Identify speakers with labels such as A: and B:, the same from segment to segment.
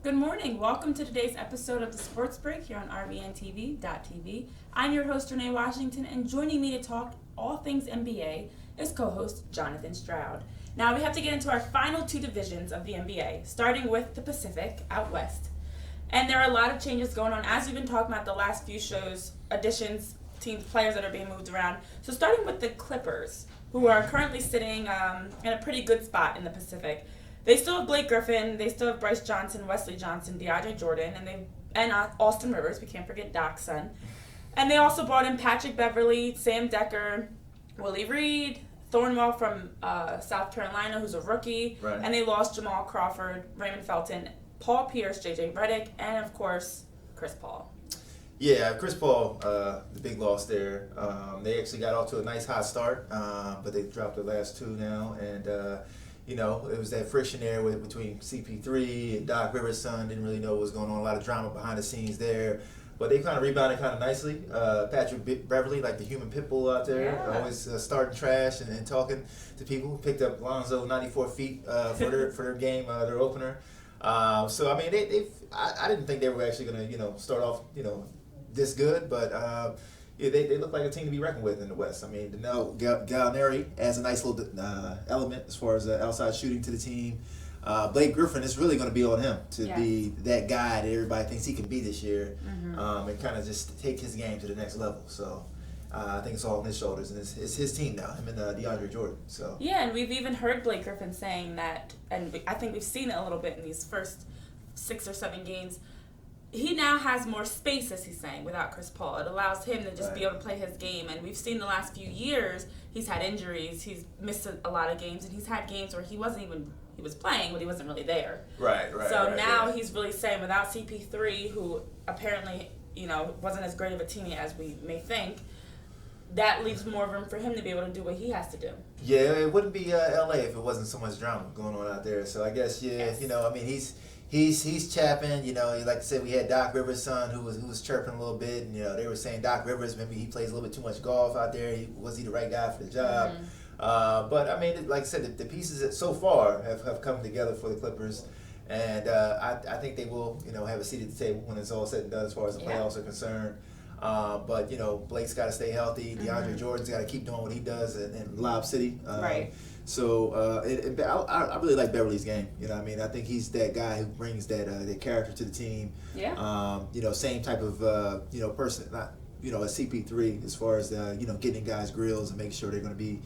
A: Good morning. Welcome to today's episode of the Sports Break here on RBNTV.tv. I'm your host, Renee Washington, and joining me to talk all things NBA is co-host Jonathan Stroud. Now, we have to get into our final two divisions of the NBA, starting with the Pacific out west. And there are a lot of changes going on, as we've been talking about the last few shows, additions, teams, players that are being moved around. So starting with the Clippers, who are currently sitting in a pretty good spot in the Pacific. They still have Blake Griffin, they still have Bryce Johnson, Wesley Johnson, DeAndre Jordan, and Austin Rivers. We can't forget Doc's son. And they also brought in Patrick Beverley, Sam Decker, Willie Reed, Thornwell from South Carolina, who's a rookie.
B: Right.
A: And they lost Jamal Crawford, Raymond Felton, Paul Pierce, J.J. Redick, and, of course, Chris Paul.
B: Yeah, Chris Paul, the big loss there. They actually got off to a nice hot start, but they dropped their last two now. And, it was that friction there between CP3 and Doc Rivers' son. Didn't really know what was going on. A lot of drama behind the scenes there. But they kind of rebounded kind of nicely. Patrick Beverley, like the human pit bull out there, always starting trash and talking to people. Picked up Lonzo 94 feet for their game, their opener. So I mean, I didn't think they were actually going to start off this good, but they look like a team to be reckoned with in the West. I mean, Danilo Gallinari adds a nice little element as far as outside shooting to the team. Blake Griffin is really going to be on him to be that guy that everybody thinks he can be this year, and kind of just take his game to the next level. So I think it's all on his shoulders, and it's his team now, him and DeAndre Jordan. So
A: yeah, and we've even heard Blake Griffin saying that, and I think we've seen it a little bit in these first 6 or 7 games. He now has more space, as he's saying, without Chris Paul. It allows him to just be able to play his game. And we've seen the last few years, he's had injuries. He's missed a lot of games. And he's had games where he was playing, but he wasn't really there.
B: Right.
A: So now he's really saying without CP3, who apparently, wasn't as great of a teammate as we may think, that leaves more room for him to be able to do what he has to do. Yeah,
B: it wouldn't be LA if it wasn't so much drama going on out there. So I guess, he's chapping, like I said, we had Doc Rivers' son who was chirping a little bit, and they were saying Doc Rivers, maybe he plays a little bit too much golf out there. Was he the right guy for the job? But I mean, like I said, the pieces that so far have come together for the Clippers, and I think they will, have a seat at the table when it's all said and done as far as the playoffs are concerned. But Blake's got to stay healthy. DeAndre Jordan's got to keep doing what he does in Lob City.
A: Right.
B: So I really like Beverly's game. I think he's that guy who brings that character to the team.
A: Yeah.
B: Same type of person, not a CP3 as far as getting guys grills and making sure they're going to be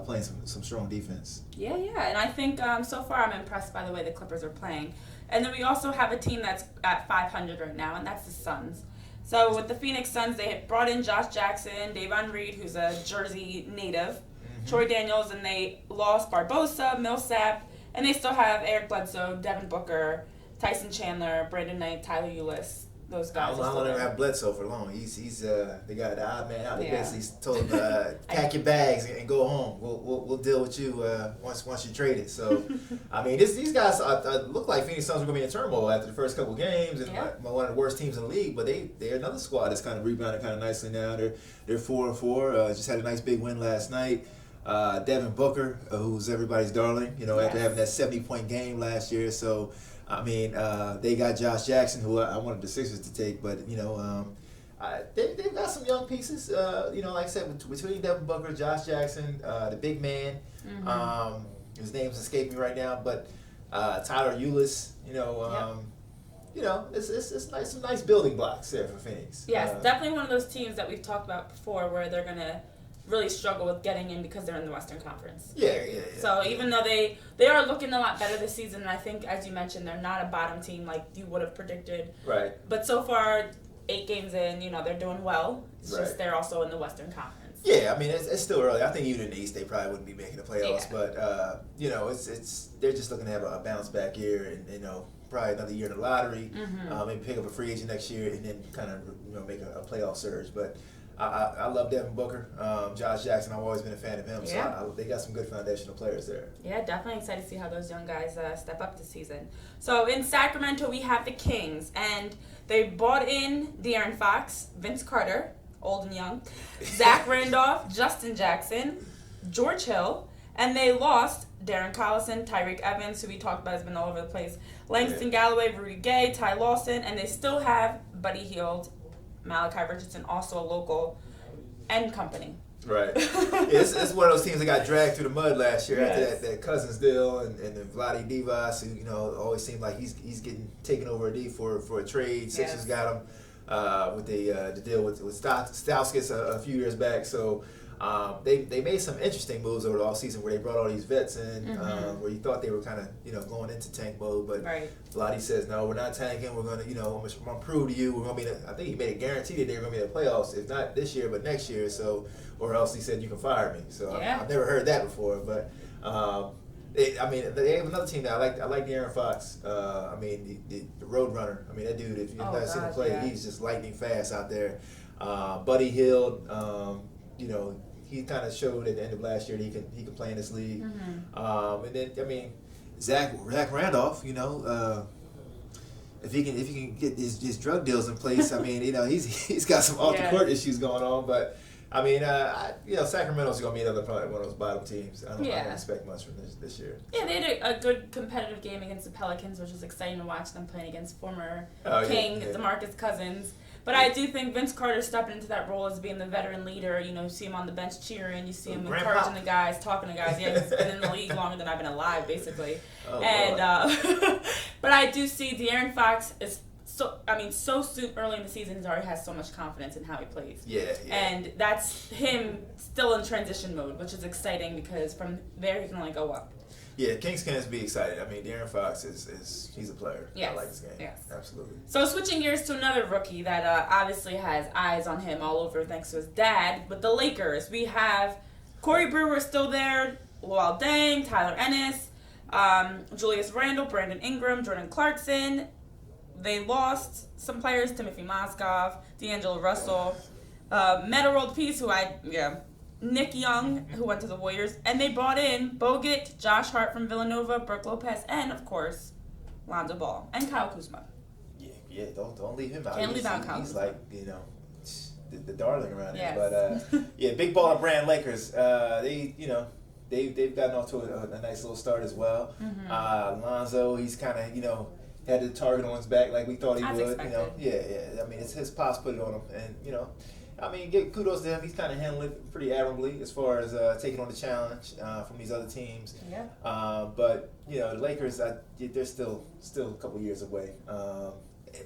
B: playing some strong defense.
A: Yeah, and I think so far I'm impressed by the way the Clippers are playing. And then we also have a team that's at 500 right now, and that's the Suns. So with the Phoenix Suns, they had brought in Josh Jackson, Davon Reed, who's a Jersey native, Troy Daniels, and they lost Barbosa, Millsap, and they still have Eric Bledsoe, Devin Booker, Tyson Chandler, Brandon Knight, Tyler Ulis. Those guys.
B: I don't ever have Bledsoe for long. He's the guy, the odd man out. They basically told him, pack your bags and go home. We'll deal with you once you trade it. So, I mean, these guys look like Phoenix Suns were going to be in turmoil after the first couple of games, and one of the worst teams in the league. But they're another squad that's kind of rebounded kind of nicely now. They're 4-4. Just had a nice big win last night. Devin Booker, who's everybody's darling, after having that 70-point game last year. So, I mean, they got Josh Jackson, who I wanted the Sixers to take, but, they've got some young pieces, like I said, between Devin Booker, Josh Jackson, the big man, his name's escaping me right now, but Tyler Ulis, it's nice, some nice building blocks there for Phoenix.
A: Yes, definitely one of those teams that we've talked about before where they're going to really struggle with getting in because they're in the Western Conference.
B: Yeah.
A: So even though they are looking a lot better this season, and I think, as you mentioned, they're not a bottom team like you would have predicted.
B: Right.
A: But so far, 8 games in, they're doing well. It's just they're also in the Western Conference.
B: Yeah, I mean, it's still early. I think even in the East, they probably wouldn't be making the playoffs. Yeah. But, they're just looking to have a bounce back year and, probably another year in the lottery. Maybe pick up a free agent next year and then kind of, make a playoff surge. But I love Devin Booker. Josh Jackson, I've always been a fan of him. Yeah. So they got some good foundational players there.
A: Yeah, definitely excited to see how those young guys step up this season. So in Sacramento, we have the Kings, and they brought in De'Aaron Fox, Vince Carter, old and young, Zach Randolph, Justin Jackson, George Hill, and they lost Darren Collison, Tyreek Evans, who we talked about has been all over the place, Langston Galloway, Rudy Gay, Ty Lawson, and they still have Buddy Hield, Malachi Richardson, also a local, and company.
B: Right. It's one of those teams that got dragged through the mud last year after that Cousins deal and then Vlade Divac, who always seemed like he's getting taken over a D for a trade. Sixers got him with the deal with Stauskas a few years back. So they made some interesting moves over the offseason where they brought all these vets in where you thought they were kind of going into tank mode, but Vlade says no, we're not tanking. We're going to I'm going to prove to you we're going to be. I think he made a guarantee that they were going to be in the playoffs, if not this year, but next year. So. Or else he said you can fire me. So I've never heard that before. But they have another team that I like. I like De'Aaron Fox. The road runner. That dude. If you've not seen him play, he's just lightning fast out there. Buddy Hield. He kind of showed at the end of last year that he can play in this league. And then Zach Randolph. If he can get his drug deals in place, he's got some off the court issues going on, but. Sacramento's going to be another probably one of those bottom teams. I don't expect much from this year.
A: Yeah, they had a good competitive game against the Pelicans, which was exciting to watch them playing against former King DeMarcus Cousins. But I do think Vince Carter stepping into that role as being the veteran leader. You see him on the bench cheering. You see him encouraging the guys, talking to guys. Yeah, he's been in the league longer than I've been alive, basically. But I do see De'Aaron Fox is so soon early in the season, he already has so much confidence in how he plays.
B: Yeah.
A: And that's him still in transition mode, which is exciting because from there he can only go up.
B: Yeah, Kings fans be excited. De'Aaron Fox he's a player.
A: Yes.
B: I like this game.
A: Yes.
B: Absolutely.
A: So switching gears to another rookie that obviously has eyes on him all over thanks to his dad, but the Lakers. We have Corey Brewer still there, Luol Deng, Tyler Ennis, Julius Randle, Brandon Ingram, Jordan Clarkson. They lost some players, Timothy Mozgov, D'Angelo Russell, Metta World Peace, Nick Young, who went to the Warriors, and they brought in Bogut, Josh Hart from Villanova, Brooke Lopez, and of course, Lonzo Ball and Kyle Kuzma.
B: Yeah, don't leave him out.
A: Can't leave out Kyle.
B: He's like the darling around here. But big baller brand Lakers. They've gotten off to a nice little start as well. Lonzo, he's kind of had the target on his back like we thought he would.
A: Expected.
B: It's his pops put it on him, and give kudos to him. He's kind of handling it pretty admirably as far as taking on the challenge from these other teams.
A: Yeah.
B: But the Lakers, they're still a couple years away.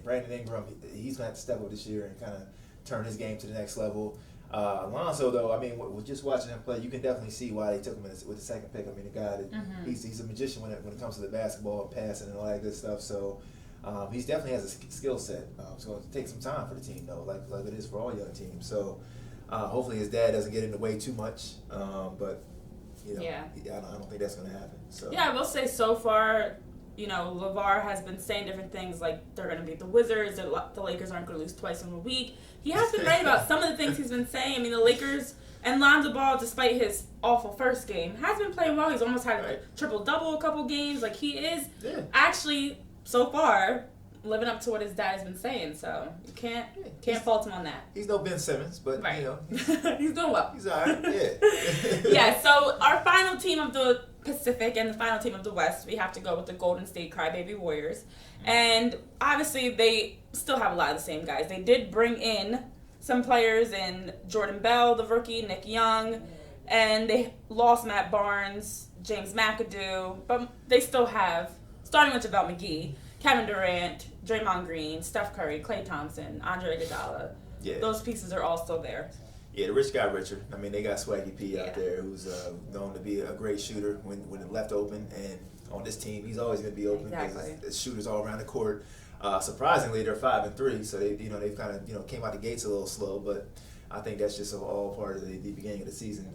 B: Brandon Ingram, he's gonna have to step up this year and kind of turn his game to the next level. Alonzo, though, just watching him play, you can definitely see why they took him with the second pick. The guy that he's a magician when it comes to the basketball and passing and all that good stuff. So he definitely has a skill set. It's going to take some time for the team, though, like it is for all young teams. So hopefully his dad doesn't get in the way too much. But I don't think that's going to happen. So
A: I will say so far. LeVar has been saying different things like they're going to beat the Wizards, the Lakers aren't going to lose twice in a week. He has been right about some of the things he's been saying. The Lakers and Lonzo Ball, despite his awful first game, has been playing well. He's almost had a triple-double a couple games. He is actually, so far, living up to what his dad has been saying. So you can't fault him on that.
B: He's no Ben Simmons, but,
A: he's doing well.
B: He's all right,
A: So our final team of the Pacific and the final team of the West, we have to go with the Golden State Crybaby Warriors. And obviously they still have a lot of the same guys. They did bring in some players in Jordan Bell, the rookie, Nick Young, and they lost Matt Barnes, James McAdoo, but they still have, starting with JaVale McGee, Kevin Durant, Draymond Green, Steph Curry, Klay Thompson, Andre Iguodala. Yeah. Those pieces are all still there.
B: Yeah, the rich got richer. They got Swaggy P out there, who's known to be a great shooter when it left open. And on this team, he's always going to be open because there's shooters all around the court. Surprisingly, they're 5-3, so they've kind of came out the gates a little slow. But I think that's just all part of the beginning of the season.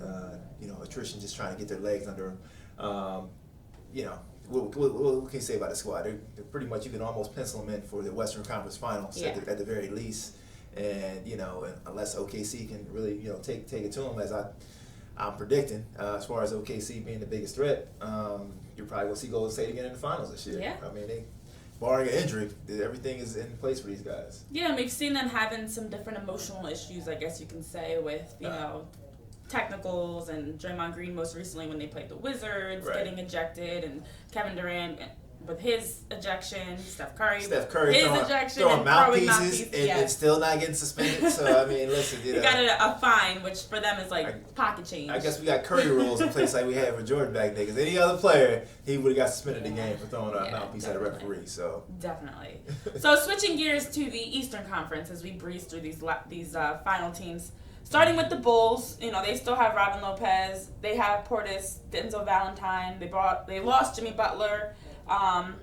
B: Attrition, just trying to get their legs under them. What can you say about the squad? They're pretty much, you can almost pencil them in for the Western Conference Finals at the very least. And unless OKC can really take it to them, as I'm predicting, as far as OKC being the biggest threat, you're probably gonna see Golden State again in the finals this year.
A: Yeah.
B: They, barring an injury, everything is in place for these guys.
A: Yeah, we've seen them having some different emotional issues, I guess you can say, with technicals, and Draymond Green most recently when they played the Wizards getting ejected, and Kevin Durant with his ejection, Steph Curry his ejection,
B: throwing
A: and
B: mouthpieces and still not getting suspended. So I mean, listen,
A: you got a fine, which for them is like pocket change.
B: I guess we got Curry rules in place like we had for Jordan back then. Because any other player, he would have got suspended the game for throwing a mouthpiece at a referee. So
A: definitely. So switching gears to the Eastern Conference as we breeze through these final teams. Starting with the Bulls, they still have Robin Lopez. They have Portis, Denzel Valentine. They lost Jimmy Butler.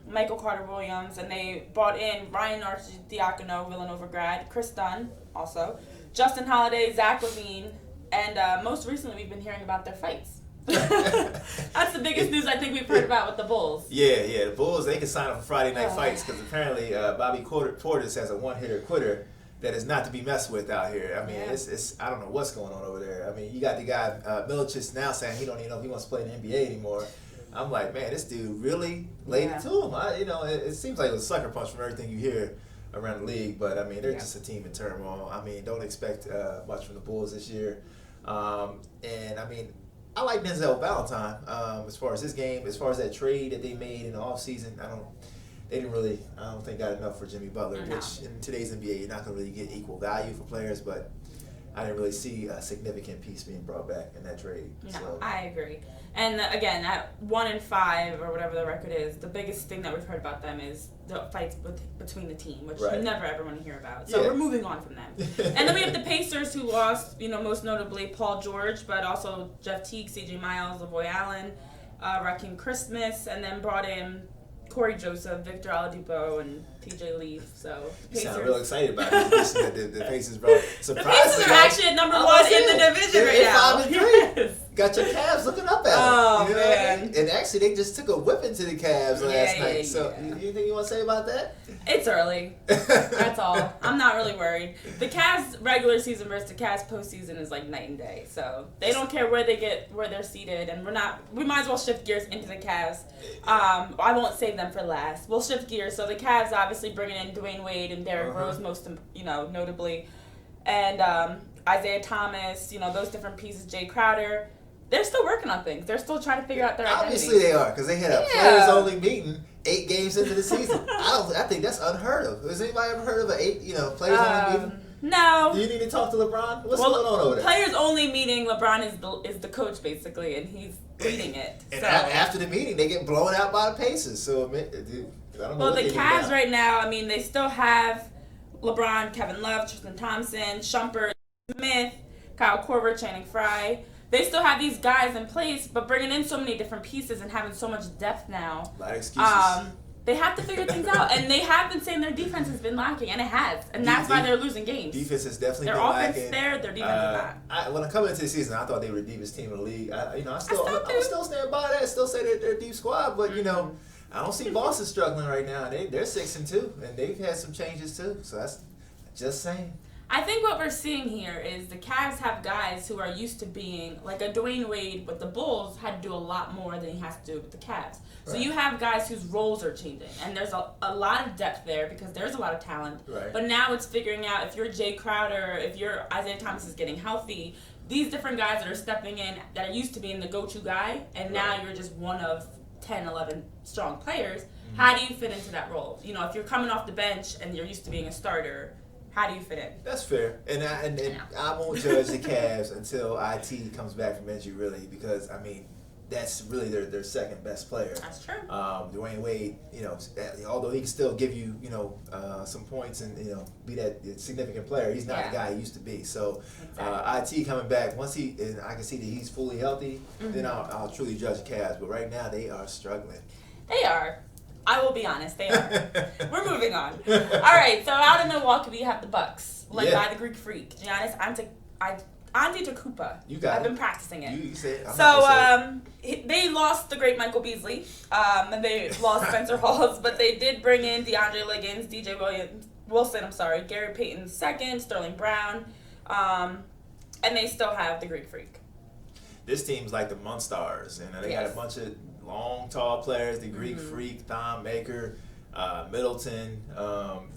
A: Michael Carter-Williams, and they brought in Ryan Arcidiacono, Villanova grad, Chris Dunn, also, Justin Holiday, Zach LaVine, and most recently we've been hearing about their fights. That's the biggest news I think we've heard about with the Bulls.
B: Yeah, the Bulls, they can sign up for Friday night fights because apparently Bobby Portis has a one-hitter quitter that is not to be messed with out here. I mean, it's I don't know what's going on over there. I mean, you got the guy Milicic now saying he don't even know if he wants to play in the NBA anymore. I'm like, man, this dude really laid it to him. It seems like it was a sucker punch from everything you hear around the league, but I mean, they're just a team in turmoil. I mean, don't expect much from the Bulls this year. And I mean, I like Denzel Valentine as far as his game, as far as that trade that they made in the offseason. I don't think got enough for Jimmy Butler, which in today's NBA, you're not going to really get equal value for players, but I didn't really see a significant piece being brought back in that trade.
A: No, I agree. And again, at 1-5 or whatever the record is, the biggest thing that we've heard about them is the fights between the team, which you never ever want to hear about. So we're moving on from them. And then we have the Pacers who lost, most notably Paul George, but also Jeff Teague, C.J. Miles, Lavoy Allen, Raheem Christmas, and then brought in Corey Joseph, Victor Oladipo, and TJ Leaf. So
B: you sound real excited about this. The Pacers, bro.
A: The Pacers are actually at number one in the division right now.
B: 5-3. Got your Cavs looking up at them.
A: Oh,
B: man.
A: What I mean?
B: And actually, they just took a whipping to the Cavs last night. So, anything you want to say about that?
A: It's early. That's all. I'm not really worried. The Cavs regular season versus the Cavs postseason is like night and day. So they don't care where they're seated, and we might as well shift gears into the Cavs. I won't save them for last. We'll shift gears. So the Cavs obviously bringing in Dwayne Wade and Derrick Rose most notably, and Isaiah Thomas. Those different pieces. Jay Crowder. They're still working on things. They're still trying to figure out their identity.
B: Obviously they are, because they had a players-only meeting 8 games into the season. I think that's unheard of. Has anybody ever heard of an 8 players-only meeting?
A: No.
B: Do you need to talk to LeBron? What's going on over there?
A: Players-only meeting, LeBron is the coach, basically, and he's leading it.
B: And after the meeting, they get blown out by the Pacers. So, dude, I don't know. Well,
A: the Cavs right now, they still have LeBron, Kevin Love, Tristan Thompson, Shumpert, Smith, Kyle Korver, Channing Frye. They still have these guys in place, but bringing in so many different pieces and having so much depth now.
B: A lot of excuses.
A: They have to figure things out. And they have been saying their defense has been lacking, and it has. And that's why they're losing games.
B: Defense has definitely been
A: lacking.
B: Their
A: offense there, their defense is not.
B: When I come into the season, I thought they were the deepest team in the league. I still stand by that. Still say they're a deep squad, but, I don't see Boston struggling right now. They're 6-2, and they've had some changes too. So that's just saying.
A: I think what we're seeing here is the Cavs have guys who are used to being, like a Dwayne Wade with the Bulls had to do a lot more than he has to do with the Cavs. So you have guys whose roles are changing, and there's a lot of depth there because there's a lot of talent.
B: Right.
A: But now it's figuring out if you're Jay Crowder, if you're Isaiah Thomas is getting healthy, these different guys that are stepping in that are used to being the go-to guy, and now you're just one of 10, 11 strong players. Mm-hmm. How do you fit into that role? If you're coming off the bench and you're used to being a starter, how do you fit in?
B: That's fair. And I won't judge the Cavs until IT comes back from injury, really, because, that's really their second best player.
A: That's true.
B: Dwayne Wade, although he can still give you, some points and, be that significant player, he's not the guy he used to be. So IT coming back, once and I can see that he's fully healthy, then I'll truly judge the Cavs. But right now, they are struggling.
A: They are. I will be honest, they are. We're moving on. All right, so out in Milwaukee, we have the Bucks, led by the Greek freak, Giannis Antetokounmpo.
B: You got
A: I've been practicing it.
B: You said it.
A: So they lost the great Michael Beasley, and they lost Spencer Hawes, but they did bring in DeAndre Liggins, DJ Wilson, Gary Payton II, Sterling Brown, and they still have the Greek freak.
B: This team's like the Monstars, and they got a bunch of long, tall players, the Greek Freak, Thon Maker, Middleton.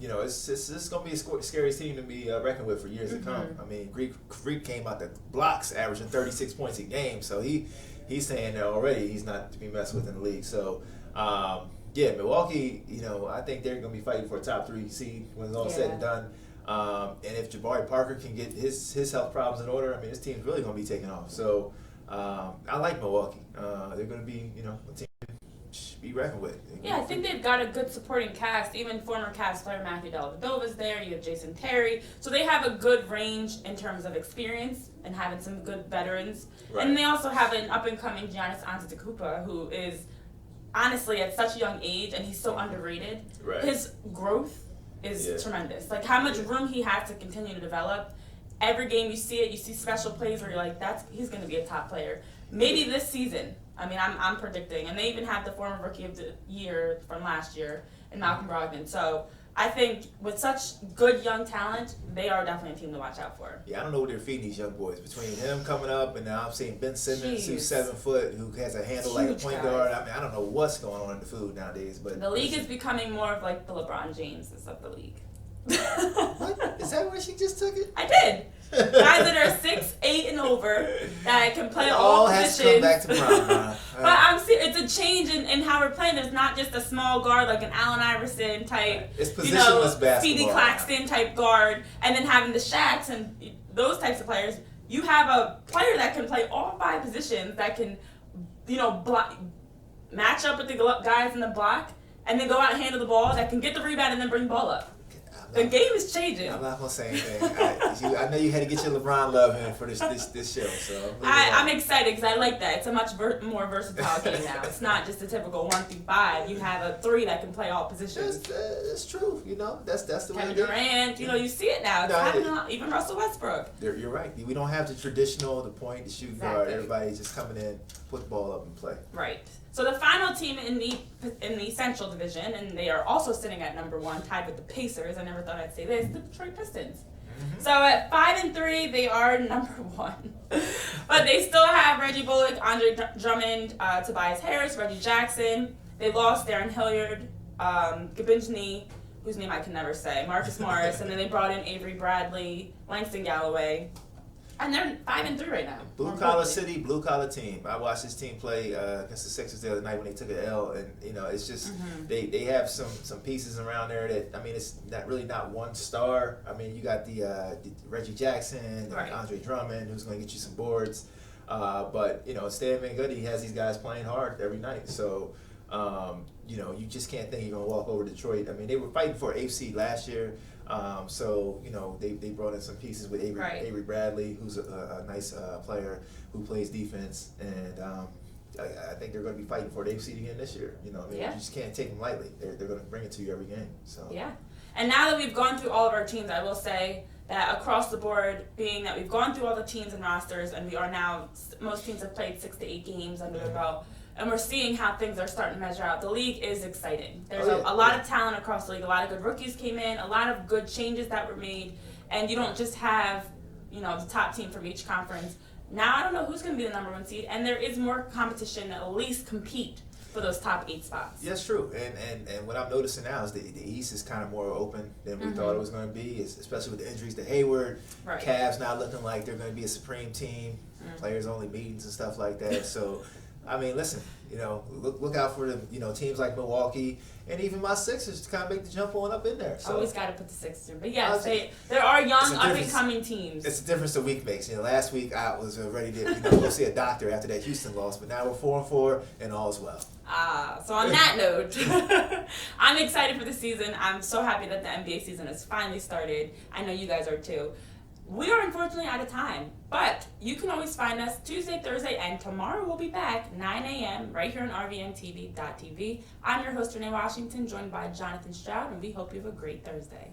B: It's going to be a scary team to be reckoned with for years to come. I mean, Greek came out the blocks averaging 36 points a game, so he's saying that already he's not to be messed with in the league. So, Milwaukee, I think they're going to be fighting for a top 3 seed when it's all said and done. And if Jabari Parker can get his health problems in order, I mean, this team's really going to be taking off. So, I like Milwaukee. They're going to be, a team to be reckoned with.
A: Yeah, I think they've got a good supporting cast. Even former Cavs player Matthew Dellavedova's there. You have Jason Terry. So they have a good range in terms of experience and having some good veterans. Right. And they also have an up-and-coming Giannis Antetokounmpo who is honestly at such a young age, and he's so underrated. Right. His growth is tremendous. Like how much room he has to continue to develop. Every game you see it, you see special plays where you're like, he's going to be a top player. Maybe this season. I mean, I'm predicting. And they even have the former Rookie of the Year from last year in Malcolm Brogdon. So I think with such good young talent, they are definitely a team to watch out for.
B: Yeah, I don't know what they're feeding these young boys. Between him coming up and now I'm seeing Ben Simmons, who's 7 foot, who has a handle like a point guard. I mean, I don't know what's going on in the food nowadays. But
A: the league is becoming more of like the LeBron Jameses of the league.
B: What? Is that where she just took it?
A: I did. Guys that are 6'8" and over that can play all positions.
B: Has to come back to prime.
A: But it's a change in how we're playing. There's not just a small guard like an Allen Iverson type,
B: it's positionless basketball.
A: Speedy Claxton type guard, and then having the Shaqs and those types of players. You have a player that can play all 5 positions that can, match up with the guys in the block and then go out and handle the ball. That can get the rebound and then bring the ball up. The game is changing.
B: I'm not gonna say anything. I know you had to get your LeBron love in for this show, so
A: I'm excited because I like that. It's a much more versatile game now. It's not just a typical 1 through 5. You have a 3 that can play all positions.
B: That's true. That's the way.
A: Kevin Durant. You see it now. It's happening. Even Russell Westbrook.
B: You're right. We don't have the traditional, the point, the shooting guard. Everybody's just coming in, put the ball up and play.
A: Right. So the final team in the Central Division, and they are also sitting at number 1, tied with the Pacers. I never thought I'd say this. The Detroit Pistons. Mm-hmm. So at 5-3, they are number 1, but they still have Reggie Bullock, Andre Drummond, Tobias Harris, Reggie Jackson. They lost Darren Hilliard, Gabinjani, whose name I can never say, Marcus Morris, and then they brought in Avery Bradley, Langston Galloway. And they're 5-3 right now.
B: Blue collar city, blue collar team. I watched this team play against the Sixers the other night when they took an L, and it's just they have some pieces around there that it's not one star. I mean, you got the Reggie Jackson, Andre Drummond, who's going to get you some boards, but Stan Van Gundy has these guys playing hard every night. So you just can't think you're going to walk over Detroit. I mean, they were fighting for 8th seed last year. They brought in some pieces with Avery Bradley, who's a nice player who plays defense, and I think they're going to be fighting for the 8th seed again this year. You just can't take them lightly. They're going to bring it to you every game. So
A: yeah, and now that we've gone through all of our teams, I will say that across the board, being that we've gone through all the teams and rosters, and we are now most teams have played 6 to 8 games under their belt. And we're seeing how things are starting to measure out. The league is exciting. There's a lot of talent across the league. A lot of good rookies came in. A lot of good changes that were made. And you don't just have, the top team from each conference. Now I don't know who's going to be the number 1 seed. And there is more competition to at least compete for those top 8 spots.
B: Yeah, that's true. And what I'm noticing now is the East is kind of more open than we thought it was going to be, especially with the injuries to Hayward. Right. Cavs now looking like they're going to be a supreme team. Players only meetings and stuff like that. So I mean, listen, look out for the, teams like Milwaukee and even my Sixers to kind of make the jump on up in there. So,
A: always got to put the Sixers in. But yes, there are young, up-and-coming teams.
B: It's the difference a week makes. Last week I was ready to go see a doctor after that Houston loss, but now we're 4-4 and all is well.
A: So on that note, I'm excited for the season. I'm so happy that the NBA season has finally started. I know you guys are too. We are unfortunately out of time, but you can always find us Tuesday, Thursday, and tomorrow we'll be back 9 a.m. right here on rvntv.tv. I'm your host, Renee Washington, joined by Jonathan Stroud, and we hope you have a great Thursday.